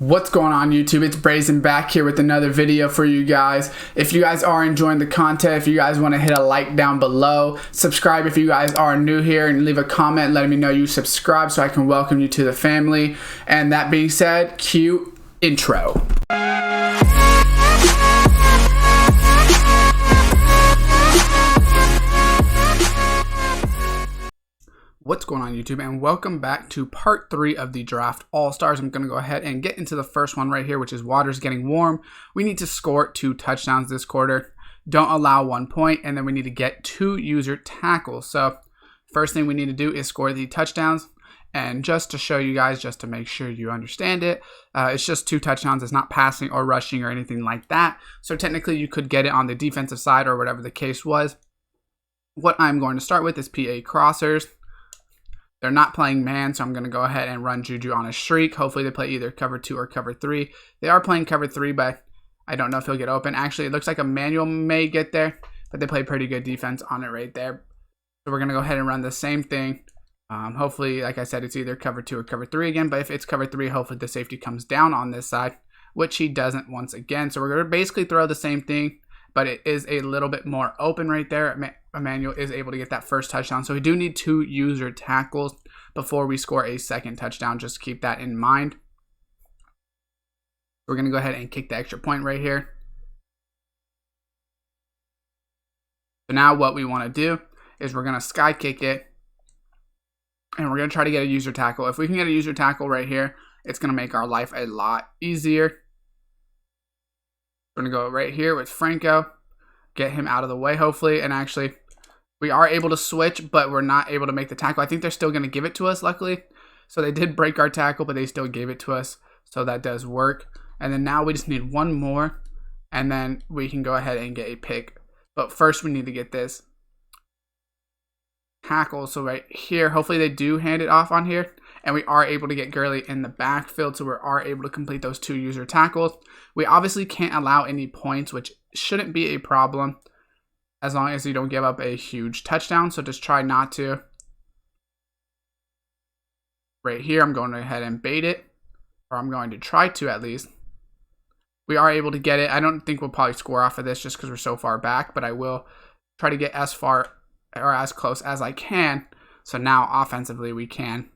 What's going on YouTube? It's Brazen back here with another video for you guys. If you guys are enjoying the content, if you guys want to hit a like down below, subscribe if you guys are new here, and leave a comment letting me know you subscribe so I can welcome you to the family. And that being said, cue intro. What's going on YouTube, and welcome back to part 3 of the draft all-stars. I'm going to go ahead and get into the first one right here, which is water's getting warm. We need to score 2 touchdowns this quarter. Don't allow 1 point, and then we need to get 2 user tackles. So first thing we need to do is score the touchdowns. And just to show you guys, just to make sure you understand it, it's just 2 touchdowns. It's not passing or rushing or anything like that. So technically you could get it on the defensive side or whatever the case was. What I'm going to start with is PA crossers. They're not playing man, so I'm going to go ahead and run Juju on a streak. Hopefully they play either cover 2 or cover 3. They are playing cover 3, but I don't know if he'll get open. Actually, it looks like Emmanuel may get there, but they play pretty good defense on it right there. So we're going to go ahead and run the same thing. Hopefully, like I said, it's either cover 2 or cover 3 again, but if it's cover 3, hopefully the safety comes down on this side, which he doesn't once again. So we're going to basically throw the same thing, but it is a little bit more open right there. Emmanuel is able to get that first touchdown. So we do need 2 user tackles before we score a second touchdown. Just keep that in mind. We're going to go ahead and kick the extra point right here. So now what we want to do is we're going to sky kick it, and we're going to try to get a user tackle. If we can get a user tackle right here, it's going to make our life a lot easier. We're going to go right here with Franco, get him out of the way hopefully, and actually we are able to switch, but we're not able to make the tackle. I think they're still going to give it to us, luckily. So they did break our tackle, but they still gave it to us, so that does work. And then now we just need 1 more, and then we can go ahead and get a pick. But first we need to get this tackle. So right here, hopefully they do hand it off on here, and we are able to get Gurley in the backfield, so we are able to complete those 2 user tackles. We obviously can't allow any points, which shouldn't be a problem as long as you don't give up a huge touchdown. So just try not to. Right here, I'm going to go ahead and bait it, or I'm going to try to at least. We are able to get it. I don't think we'll probably score off of this just because we're so far back, but I will try to get as far or as close as I can. So now offensively we can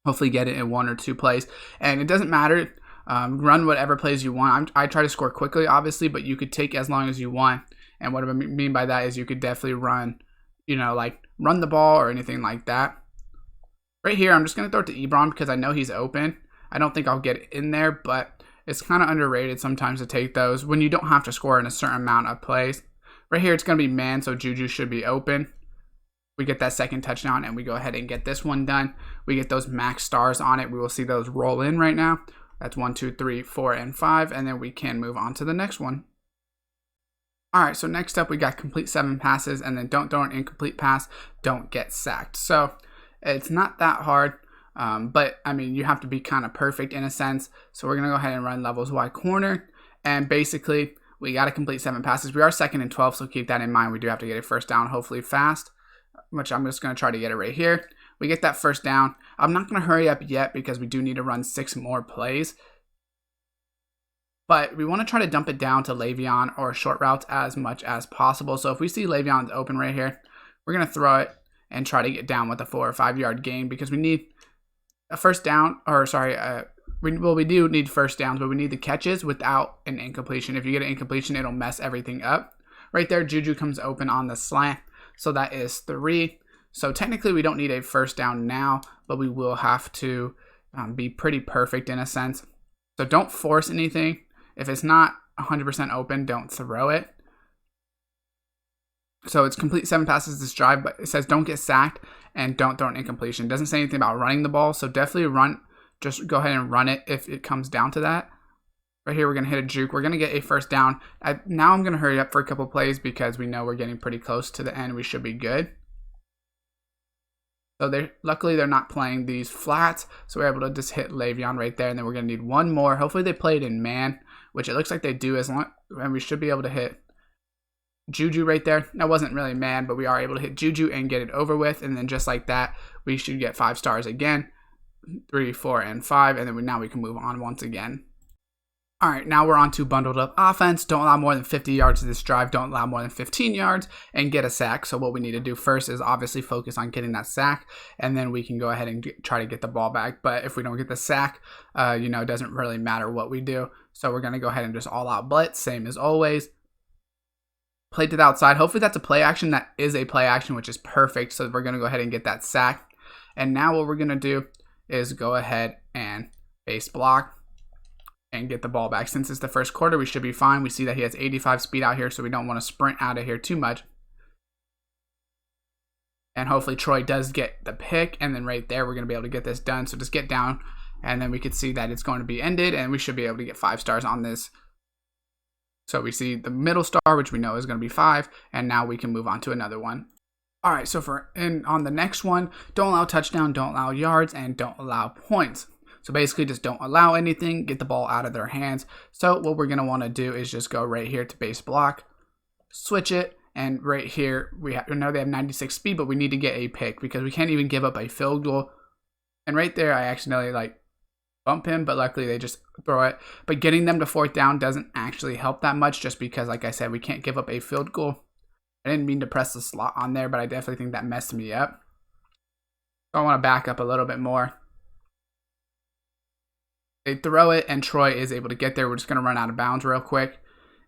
hopefully get it in 1 or 2 plays. And it doesn't matter. Run whatever plays you want. I try to score quickly, obviously, but you could take as long as you want. And what I mean by that is you could definitely run, like run the ball or anything like that. Right here, I'm just going to throw it to Ebron because I know he's open. I don't think I'll get in there, but it's kind of underrated sometimes to take those when you don't have to score in a certain amount of plays. Right here, it's going to be man, so Juju should be open. We get that second touchdown, and we go ahead and get this one done. We get those max stars on it. We will see those roll in right now. That's 1, 2, 3, 4, and 5, and then we can move on to the next one. All right, so next up we got complete 7 passes, and then don't throw an incomplete pass, don't get sacked. So it's not that hard, but I mean, you have to be kind of perfect in a sense. So we're going to go ahead and run levels Y corner, and basically we got to complete 7 passes. We are 2nd and 12, so keep that in mind. We do have to get a first down, hopefully fast, which I'm just going to try to get it right here. We get that first down. I'm not going to hurry up yet because we do need to run 6 more plays. But we want to try to dump it down to Le'Veon or short routes as much as possible. So if we see Le'Veon's open right here, we're going to throw it and try to get down with a 4 or 5 yard gain because we need a first down, or sorry, we do need first downs, but we need the catches without an incompletion. If you get an incompletion, it'll mess everything up. Right there, Juju comes open on the slant. So that is 3. So technically we don't need a first down now, but we will have to be pretty perfect in a sense. So don't force anything. If it's not 100% open, don't throw it. So it's complete 7 passes this drive, but it says don't get sacked and don't throw an incompletion. It doesn't say anything about running the ball, so definitely run. Just go ahead and run it if it comes down to that. Right here, we're going to hit a juke. We're going to get a first down. Now I'm going to hurry up for a couple plays because we know we're getting pretty close to the end. We should be good. So luckily they're not playing these flats, so we're able to just hit Le'Veon right there, and then we're going to need 1 more. Hopefully they play it in man, which it looks like they do, and we should be able to hit Juju right there. That wasn't really man, but we are able to hit Juju and get it over with, and then just like that, we should get 5 stars again. 3, 4, and 5, and then now we can move on once again. All right, now we're on to bundled up offense. Don't allow more than 50 yards to this drive. Don't allow more than 15 yards and get a sack. So what we need to do first is obviously focus on getting that sack, and then we can go ahead and try to get the ball back. But if we don't get the sack, it doesn't really matter what we do. So we're going to go ahead and just all out blitz, same as always. Play to the outside. Hopefully that's a play action. That is a play action, which is perfect. So we're going to go ahead and get that sack. And now what we're going to do is go ahead and base block and get the ball back. Since it's the first quarter, we should be fine. We see that he has 85 speed out here, so we don't want to sprint out of here too much. And hopefully Troy does get the pick, and then right there, we're going to be able to get this done. So just get down, and then we can see that it's going to be ended, and we should be able to get 5 stars on this. So we see the middle star, which we know is going to be 5, and now we can move on to another one. All right, so on the next one, don't allow touchdown, don't allow yards, and don't allow points. So basically just don't allow anything, get the ball out of their hands. So what we're going to want to do is just go right here to base block, switch it, and right here, we know they have 96 speed, but we need to get a pick because we can't even give up a field goal. And right there, I accidentally bump him, but luckily they just throw it. But getting them to 4th down doesn't actually help that much just because, like I said, we can't give up a field goal. I didn't mean to press the slot on there, but I definitely think that messed me up. So I want to back up a little bit more. They throw it, and Troy is able to get there. We're just going to run out of bounds real quick.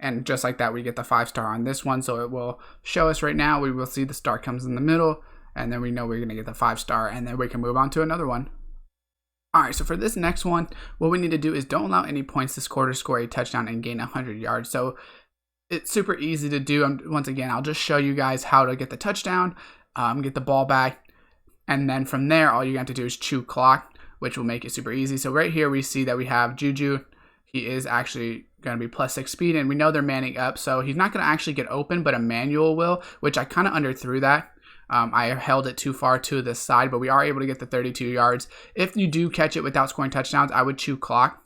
And just like that, we get the 5-star on this one. So it will show us right now. We will see the star comes in the middle, and then we know we're going to get the 5-star, and then we can move on to another one. All right, so for this next one, what we need to do is don't allow any points this quarter, score a touchdown, and gain 100 yards. So it's super easy to do. Once again, I'll just show you guys how to get the touchdown, get the ball back, and then from there, all you have to do is chew clock, which will make it super easy. So right here, we see that we have Juju. He is actually going to be +6 speed, and we know they're manning up, so he's not going to actually get open, but Emmanuel will, which I kind of underthrew that. I held it too far to the side, but we are able to get the 32 yards. If you do catch it without scoring touchdowns, I would chew clock,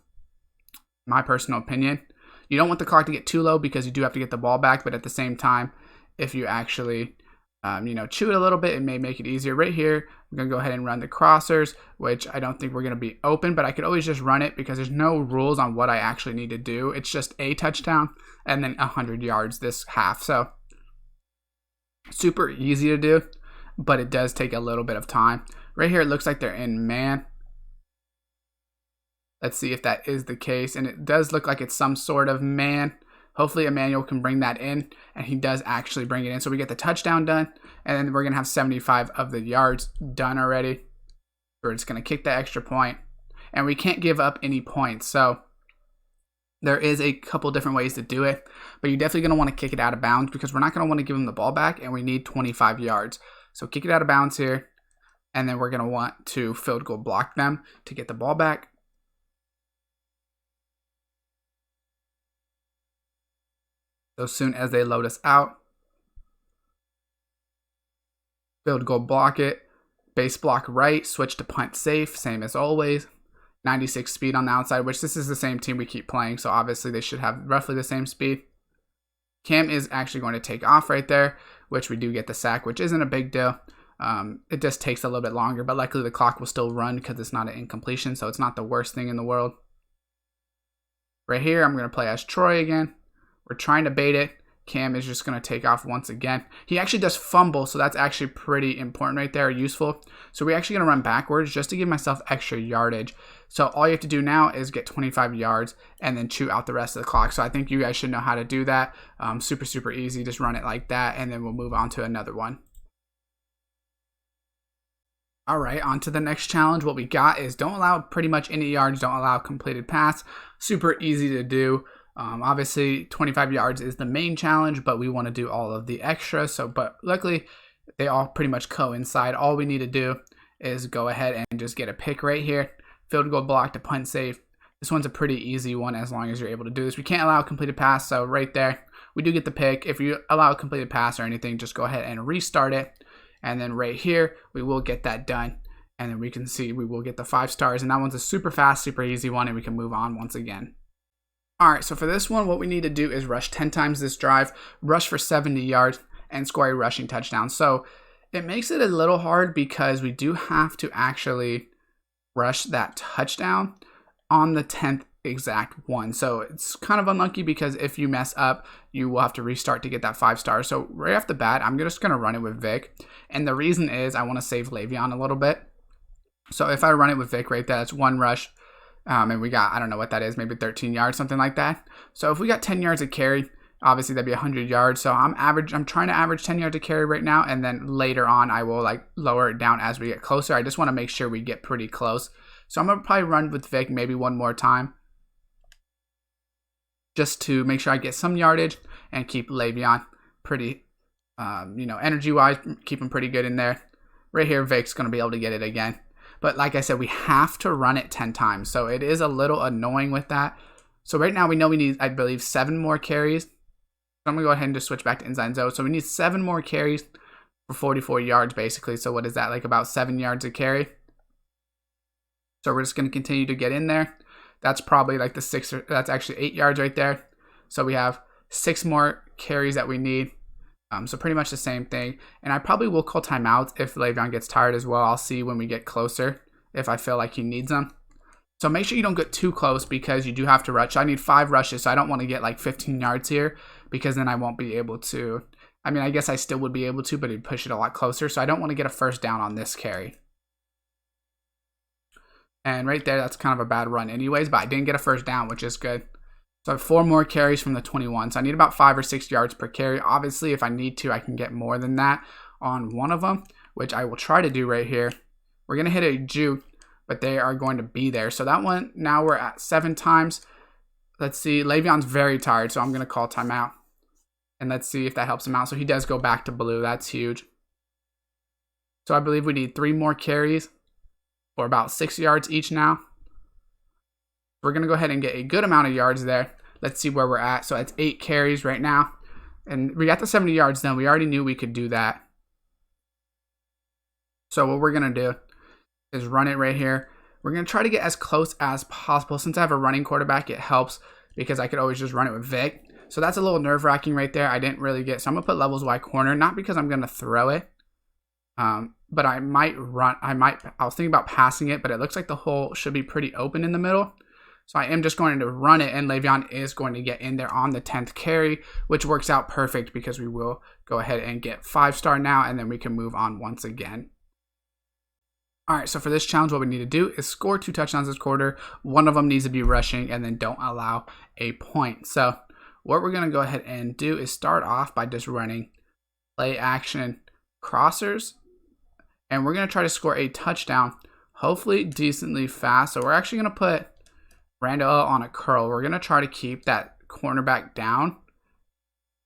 my personal opinion. You don't want the clock to get too low because you do have to get the ball back, but at the same time, if you actually chew it a little bit, it may make it easier. Right here, I'm going to go ahead and run the crossers, which I don't think we're going to be open, but I could always just run it because there's no rules on what I actually need to do. It's just a touchdown and then 100 yards this half. So super easy to do, but it does take a little bit of time. Right here, it looks like they're in man. Let's see if that is the case, and it does look like it's some sort of man. Hopefully Emmanuel can bring that in, and he does actually bring it in. So we get the touchdown done, and then we're going to have 75 of the yards done already. We're just going to kick that extra point, and we can't give up any points. So there is a couple different ways to do it, but you're definitely going to want to kick it out of bounds because we're not going to want to give them the ball back, and we need 25 yards. So kick it out of bounds here, and then we're going to want to field goal block them to get the ball back. So as soon as they load us out, field goal block it, base block right, switch to punt safe, same as always. 96 speed on the outside, which this is the same team we keep playing, so obviously they should have roughly the same speed. Cam is actually going to take off right there, which we do get the sack, which isn't a big deal. It just takes a little bit longer, but luckily the clock will still run because it's not an incompletion, so it's not the worst thing in the world. Right here, I'm going to play as Troy again. We're trying to bait it. Cam is just going to take off once again. He actually does fumble, so that's actually pretty important right there, useful. So we're actually going to run backwards just to give myself extra yardage. So all you have to do now is get 25 yards and then chew out the rest of the clock. So I think you guys should know how to do that. Super, super easy. Just run it like that, and then we'll move on to another one. All right, on to the next challenge. What we got is don't allow pretty much any yards. Don't allow completed pass. Super easy to do. Obviously 25 yards is the main challenge, but we want to do all of the extra. But luckily they all pretty much coincide. All we need to do is go ahead and just get a pick right here. Field goal block to punt safe. This one's a pretty easy one as long as you're able to do this. We can't allow a completed pass, so right there, we do get the pick. If you allow a completed pass or anything, just go ahead and restart it. And then right here, we will get that done. And then we can see we will get the 5 stars. And that one's a super fast, super easy one, and we can move on once again. All right, so for this one, what we need to do is rush 10 times this drive, rush for 70 yards, and score a rushing touchdown. So it makes it a little hard because we do have to actually rush that touchdown on the 10th exact one. So it's kind of unlucky because if you mess up, you will have to restart to get that 5 stars. So right off the bat, I'm just going to run it with Vic. And the reason is I want to save Le'Veon a little bit. So if I run it with Vic right there, that's 1 rush. And we got, I don't know what that is, maybe 13 yards, something like that. So if we got 10 yards of carry, obviously that'd be 100 yards. So I'm trying to average 10 yards of carry right now. And then later on, I will like lower it down as we get closer. I just want to make sure we get pretty close. So I'm going to probably run with Vic maybe one more time, just to make sure I get some yardage and keep Le'Veon pretty, energy-wise, keep him pretty good in there. Right here, Vic's going to be able to get it again. But like I said, we have to run it 10 times. So it is a little annoying with that. So right now we know we need, I believe, 7 more carries. So I'm going to go ahead and just switch back to inside zone. So we need 7 more carries for 44 yards, basically. So what is that, like about 7 yards a carry? So we're just going to continue to get in there. That's probably like that's actually 8 yards right there. So we have 6 more carries that we need. So pretty much the same thing. And I probably will call timeouts if Le'Veon gets tired as well. I'll see when we get closer if I feel like he needs them. So make sure you don't get too close because you do have to rush. So I need 5 rushes, so I don't want to get like 15 yards here because then I won't be able to. I mean, I guess I still would be able to, but it'd push it a lot closer. So I don't want to get a first down on this carry. And right there, that's kind of a bad run anyways, but I didn't get a first down, which is good. So I have 4 more carries from the 21. So I need about 5 or 6 yards per carry. Obviously, if I need to, I can get more than that on one of them, which I will try to do right here. We're going to hit a juke, but they are going to be there. So that one, now we're at 7 times. Let's see. Le'Veon's very tired, so I'm going to call timeout. And let's see if that helps him out. So he does go back to blue. That's huge. So I believe we need 3 more carries for about 6 yards each now. We're going to go ahead and get a good amount of yards there. Let's see where we're at. So it's 8 carries right now. And we got the 70 yards done. We already knew we could do that. So what we're going to do is run it right here. We're going to try to get as close as possible. Since I have a running quarterback, it helps because I could always just run it with Vic. So that's a little nerve-wracking right there. I didn't really get. So I'm going to put levels wide corner, not because I'm going to throw it. But I might run. I was thinking about passing it, but it looks like the hole should be pretty open in the middle. So I am just going to run it, and Le'Veon is going to get in there on the 10th carry, which works out perfect because we will go ahead and get 5-star now, and then we can move on once again. All right, so for this challenge, what we need to do is score 2 touchdowns this quarter. One of them needs to be rushing, and then don't allow a point. So what we're going to go ahead and do is start off by just running play action crossers, and we're going to try to score a touchdown, hopefully decently fast. So we're actually going to put Randall on a curl. We're going to try to keep that cornerback down.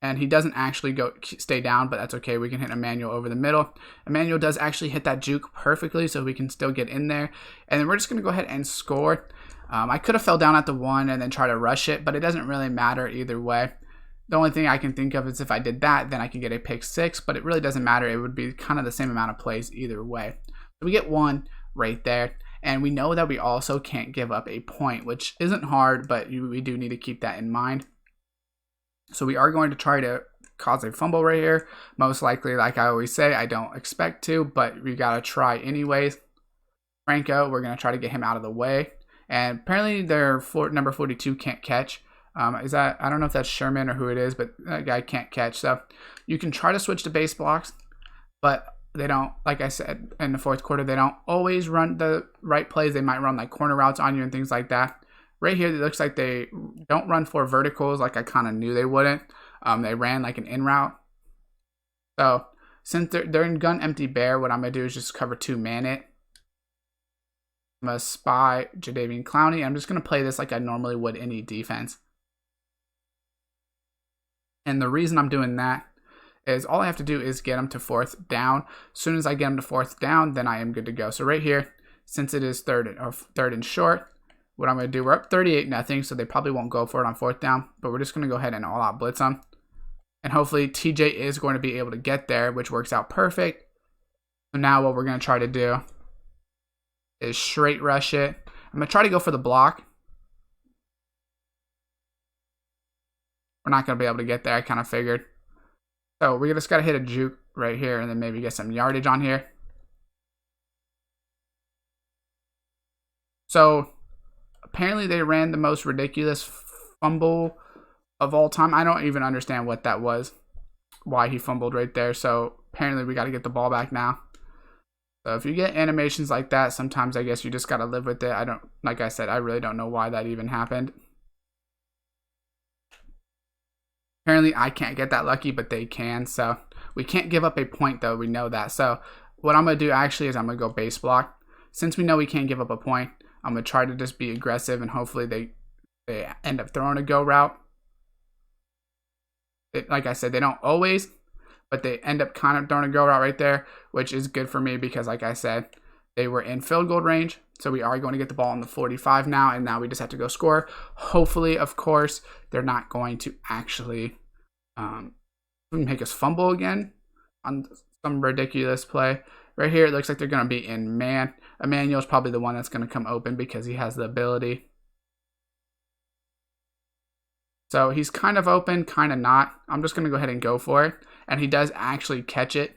And he doesn't actually stay down, but that's okay. We can hit Emmanuel over the middle. Emmanuel does actually hit that juke perfectly, so we can still get in there. And then we're just going to go ahead and score. I could have fell down at the 1 and then try to rush it, but it doesn't really matter either way. The only thing I can think of is if I did that, then I can get a pick 6, but it really doesn't matter. It would be kind of the same amount of plays either way. So we get 1 right there. And we know that we also can't give up a point, which isn't hard, but we do need to keep that in mind. So we are going to try to cause a fumble right here. Most likely, like I always say, I don't expect to, but we got to try anyways. Franco, we're going to try to get him out of the way. And apparently their number 42 can't catch. I don't know if that's Sherman or who it is, but that guy can't catch. So you can try to switch to base blocks, but they don't, like I said, in the 4th quarter, they don't always run the right plays. They might run like corner routes on you and things like that. Right here, it looks like they don't run 4 verticals like I kind of knew they wouldn't. They ran like an in route. So since they're in gun empty bear, what I'm going to do is just cover 2-man it. I'm going to spy Jadeveon Clowney. I'm just going to play this like I normally would any defense. And the reason I'm doing that is all I have to do is get them to 4th down. As soon as I get them to 4th down, then I am good to go. So right here, since it is third and short, what I'm going to do, we're up 38-0, so they probably won't go for it on 4th down, but we're just going to go ahead and all-out blitz them. And hopefully TJ is going to be able to get there, which works out perfect. So now what we're going to try to do is straight rush it. I'm going to try to go for the block. We're not going to be able to get there, I kind of figured. So we just got to hit a juke right here and then maybe get some yardage on here. So apparently they ran the most ridiculous fumble of all time. I don't even understand what that was, why he fumbled right there. So apparently we got to get the ball back now. So if you get animations like that, sometimes I guess you just got to live with it. Like I said, I really don't know why that even happened. Apparently I can't get that lucky, but they can. So we can't give up a point though. We know that. So what I'm going to do actually is I'm going to go base block. Since we know we can't give up a point, I'm going to try to just be aggressive and hopefully they end up throwing a go route. Like I said, they don't always, but they end up kind of throwing a go route right there, which is good for me because like I said, they were in field goal range. So we are going to get the ball on the 45 now, and now we just have to go score. Hopefully, of course, they're not going to actually make us fumble again on some ridiculous play. Right here, it looks like they're going to be in man. Emmanuel's probably the one that's going to come open because he has the ability. So he's kind of open, kind of not. I'm just going to go ahead and go for it. And he does actually catch it,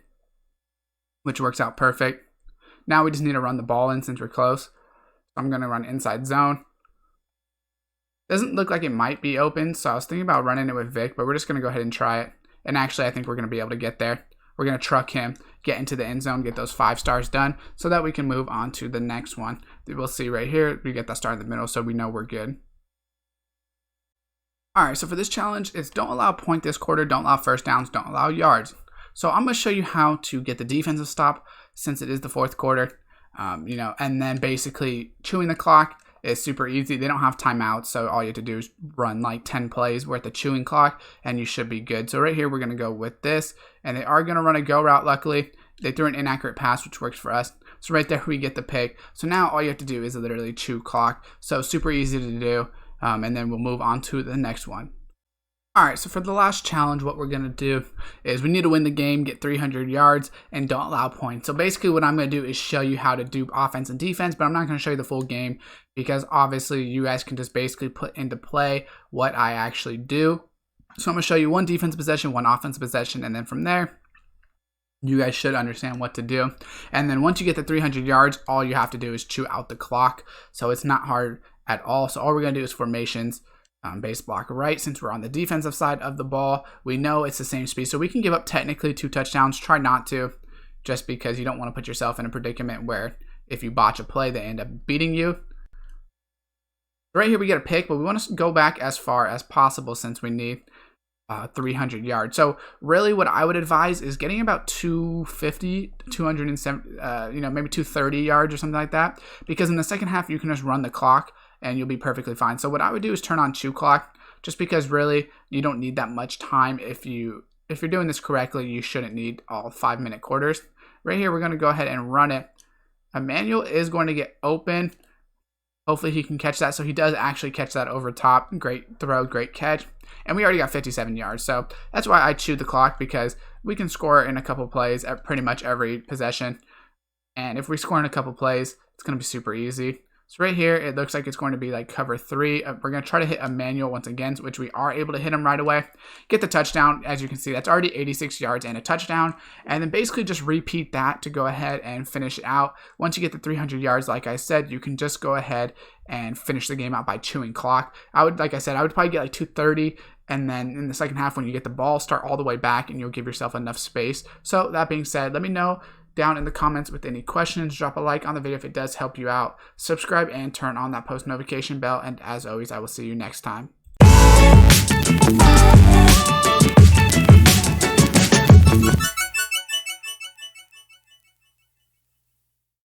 which works out perfect. Now we just need to run the ball in since we're close. I'm going to run inside zone. Doesn't look like it might be open, so I was thinking about running it with Vic, but we're just going to go ahead and try it. And actually, I think we're going to be able to get there. We're going to truck him, get into the end zone, get those 5 stars done so that we can move on to the next one. We'll see right here, we get that star in the middle, so we know we're good. Alright, so for this challenge, it's don't allow point this quarter, don't allow first downs, don't allow yards. So I'm going to show you how to get the defensive stop since it is the 4th quarter. And then basically chewing the clock is super easy. They don't have timeouts, so all you have to do is run like 10 plays worth of chewing clock, and you should be good. So right here, we're going to go with this, and they are going to run a go route, luckily. They threw an inaccurate pass, which works for us. So right there, we get the pick. So now all you have to do is literally chew clock. So super easy to do, and then we'll move on to the next one. Alright, so for the last challenge, what we're going to do is we need to win the game, get 300 yards, and don't allow points. So basically what I'm going to do is show you how to do offense and defense, but I'm not going to show you the full game because obviously you guys can just basically put into play what I actually do. So I'm going to show you one defense possession, one offense possession, and then from there, you guys should understand what to do. And then once you get the 300 yards, all you have to do is chew out the clock. So it's not hard at all. So all we're going to do is formations. Base block right. Since we're on the defensive side of the ball, we know it's the same speed, so we can give up technically 2 touchdowns. Try not to, just because you don't want to put yourself in a predicament where if you botch a play, they end up beating you. Right here we get a pick, but we want to go back as far as possible since we need 300 yards. So really what I would advise is getting about 250, 270, maybe 230 yards or something like that, because in the second half you can just run the clock and you'll be perfectly fine. So what I would do is turn on chew clock, just because really you don't need that much time. If you're doing this correctly, you shouldn't need all 5-minute quarters. Right here, we're going to go ahead and run it. Emmanuel is going to get open. Hopefully he can catch that. So he does actually catch that over top. Great throw, great catch. And we already got 57 yards. So that's why I chewed the clock, because we can score in a couple plays at pretty much every possession. And if we score in a couple plays, it's going to be super easy. So right here, it looks like it's going to be like cover 3. We're going to try to hit Emmanuel once again, which we are able to hit him right away. Get the touchdown. As you can see, that's already 86 yards and a touchdown. And then basically just repeat that to go ahead and finish it out. Once you get the 300 yards, like I said, you can just go ahead and finish the game out by chewing clock. Like I said, I would probably get like 230. And then in the second half, when you get the ball, start all the way back and you'll give yourself enough space. So that being said, let me know down in the comments with any questions. Drop a like on the video if it does help you out. Subscribe and turn on that post notification bell. And as always, I will see you next time.